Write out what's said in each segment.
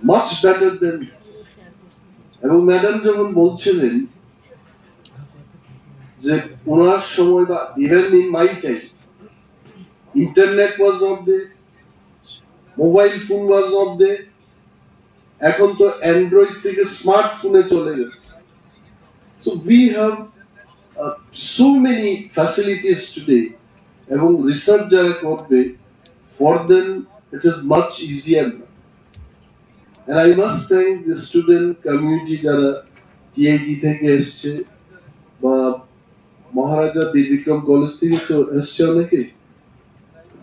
Much better দেন। এবং madam যখন বলছিলেন যে ওনার সময় বা even in my time internet was not there, mobile phone was not there, এখন তো অ্যান্ড্রয়েড থেকে স্মার্টফোনে চলে গেছে। So we have so many facilities today এবং রিসার্চ যারা করবে for them it is much easier now. And I must thank the student community যারা TIT থেকে এসছে বা মহারাজা বীর বিক্রম কলেজ থেকে তো এসছে অনেকে,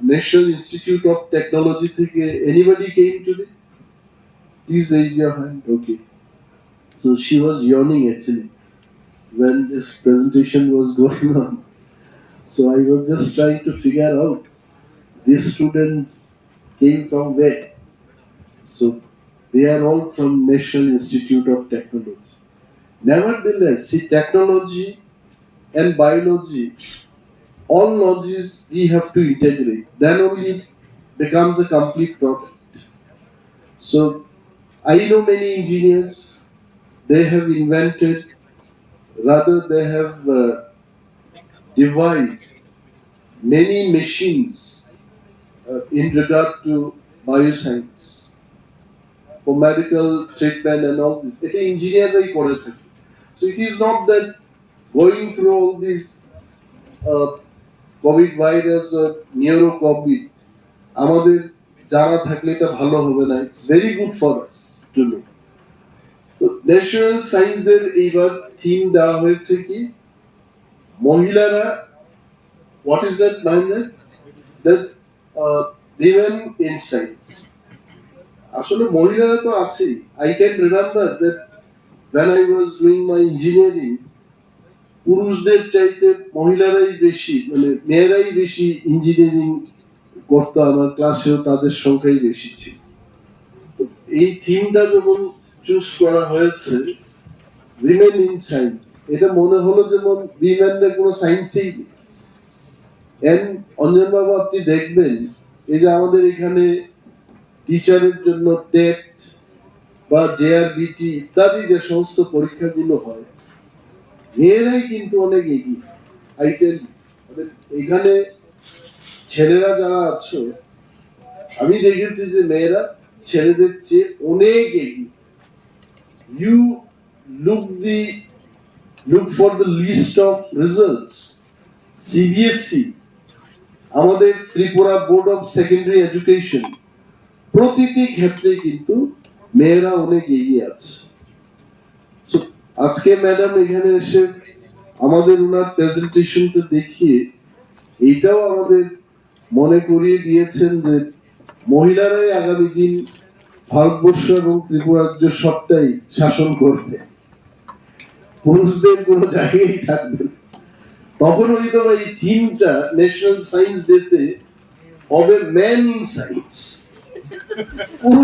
ন্যাশনাল ইনস্টিটিউট অফ টেকনোলজি থেকে anybody came today? Please raise your hand. Okay. So she was yawning actually when this presentation was going on. So I was just trying to figure out these students came from where. So they are all from National Institute of Technology. Nevertheless, see, technology and biology, all knowledge we have to integrate. Then only it becomes a complete product. So I know many engineers, they have invented, rather they have devised many machines in regard to bioscience for medical treatment and all this. It is engineering করে থাকে. So it is not that going through all these COVID virus or neuro COVID আমাদের জানা থাকলে এটা ভালো হবে না. It's very good for us to know. তো ন্যাশনাল সায়েন্সদের এইবার থিম দেওয়া হয়েছে কি মহিলারা, what is that Mahendra? That women in science. আসলে মহিলারা তো আছেই। I can remember that when I was doing my engineering, পুরুষদের চাইতে মহিলারাই বেশি, মানে মেয়েরাই বেশি ইঞ্জিনিয়ারিং করতো, আমার ক্লাসেও তাদের সংখ্যাই বেশি ছিল। এই থিমটা যখন চুজ করা হয়েছে উইমেন ইন সায়েন্স, এটা মনে হলো যেমন উইমেনদের কোনো সায়েন্সেই নেই। অঞ্জন বাবু আপনি দেখবেন এই যে আমাদের এখানে টিচারের জন্য টেট বা জেআরবিটি ইত্যাদি যে সমস্ত পরীক্ষাগুলো হয়, মেয়েরাই কিন্তু অনেক এগিয়ে। এখানে ছেলেরা যারা আছো আমি দেখেছি যে মেয়েরা ছেলেদের চেয়ে অনেক এগিয়ে। You look for the list of results. CBSE, আমাদের Tripura board of secondary education, প্রতিটি ক্ষেত্রে কিন্তু মেয়েরা অনেক এগিয়ে আছে। আজকে ম্যাডাম এখানে এসে আমাদের ওনার প্রেজেন্টেশনটা দেখিয়ে এইটাও আমাদের মনে করিয়ে দিয়েছেন যে মহিলারাই আগামী দিন ভারতবর্ষ এবং ত্রিপুরা রাজ্য সবটাই শাসন করবে, পুরুষদের কোনো জায়গায় থাকবে। তখন হয়তো এই থিমটা ন্যাশনাল সায়েন্স ডেতে হবে ম্যান ইন সায়েন্স। পুরো